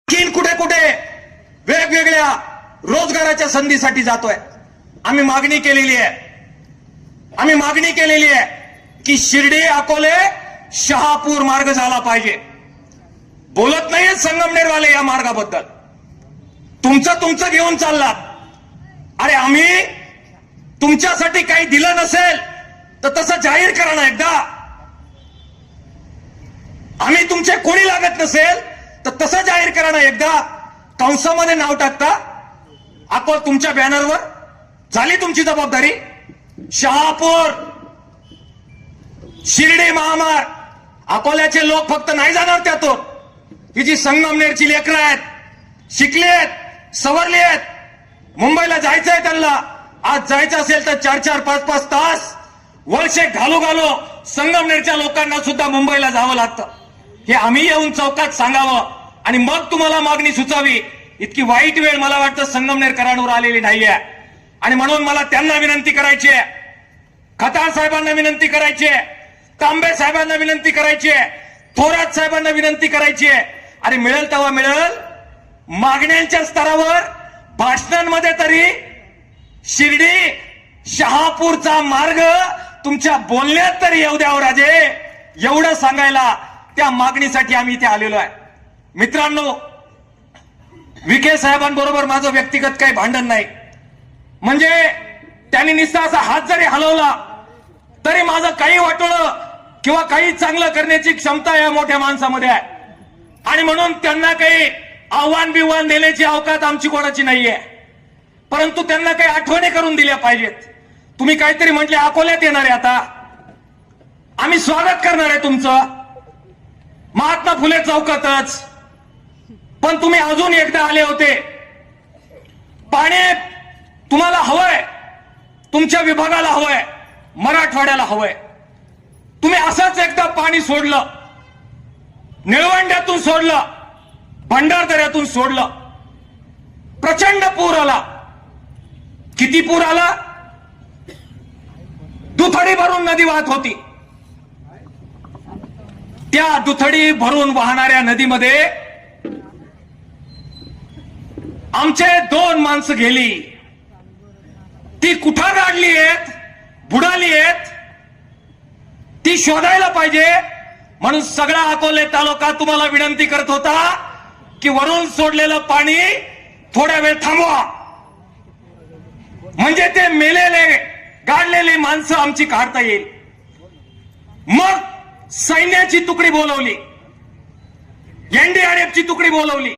आणखीन कुठे कुठे वेगवेगळ्या रोजगाराच्या संधीसाठी जातोय. आम्ही मागणी केलेली आहे की शिर्डी अकोले शहापूर मार्ग झाला पाहिजे. बोलत नाहीये संगमनेरवाले या मार्गाबद्दल. तुमचं घेऊन चाललात. अरे आम्ही तुमच्यासाठी काही दिलं नसेल तर तसं जाहीर करा ना एकदा. आम्ही तुमचे कोणी लागत नसेल तर तसं जाहीर करा ना एकदा. कंसामध्ये नाव टाकता अकोल तुमच्या बॅनरवर. झाली तुमची जबाबदारी. शहापूर शिर्डी महामार्ग अकोल्याचे लोक फक्त नाही जाणार त्यातून. ही जी संगमनेरची लेकरं आहेत, शिकली आहेत, सवरली आहेत, मुंबईला जायचंय त्यांना. आज जायचं असेल तर 4-4, 5-5 तास वर्षे घालू संगमनेरच्या लोकांना सुद्धा मुंबईला जावं लागतं. हे आम्ही येऊन चौकात सांगावं आणि मग तुम्हाला मागणी सुचावी. इतकी वाईट वेळ मला वाटतं संगमनेरकरांवर आलेली नाहीये. आणि म्हणून मला त्यांना विनंती करायची आहे, खताळ साहेबांना विनंती करायची आहे, तांबे साहेबांना विनंती करायची आहे, थोरात साहेबांना विनंती करायची आहे. अरे मिळेल तेव्हा मिळेल. मागण्यांच्या स्तरावर भाषणांमध्ये तरी शिर्डी शहापूरचा मार्ग तुमच्या बोलण्यात तरी येऊ द्यावं राजे. एवढं सांगायला त्या मागणीसाठी आम्ही इथे आलेलो आहे. मित्रांनो, विखे साहेबांबरोबर माझं व्यक्तिगत काही भांडण नाही. म्हणजे त्यांनी नुसता असा हात जरी हलवला तरी माझं काही वाटोळं किंवा काही चांगलं करण्याची क्षमता या मोठ्या माणसामध्ये आहे. आणि म्हणून त्यांना काही आव्हान बिव्हान देण्याची अवकात आमची कोणाची नाहीये. परंतु त्यांना काही आठवणी करून दिल्या पाहिजेत. तुम्ही काहीतरी म्हटले अकोल्यात येणार आहे, आता आम्ही स्वागत करणार आहे तुमचं महात्मा फुले चौकातच. पण तुम्ही अजून एकदा आले होते. पाणी तुम्हाला हवंय, तुमच्या विभागाला हवंय, मराठवाड्याला हवंय. तुम्ही असंच एकदा पाणी सोडलं, निळवंड्यातून सोडलं, भंडारदऱ्यातून सोडलं. प्रचंड पूर आला. किती पूर आला? दुथडी भरून नदी वाहत होती. त्या दुथडी भरून वाहणाऱ्या नदीमध्ये आमचे 2 माणसं गेली. ती कुठं गाडली आहेत, बुडाली आहेत, ती शोधायला पाहिजे. म्हणून सगळा अकोले तालुका तुम्हाला विनंती करत होता की वरून सोडलेलं पाणी थोड्या वेळ थांबवा, म्हणजे ते मेलेले गाडलेली माणसं आमची काढता येईल. मग सैन्याची तुकडी बोलवली, एनडीआरएफची तुकडी बोलवली.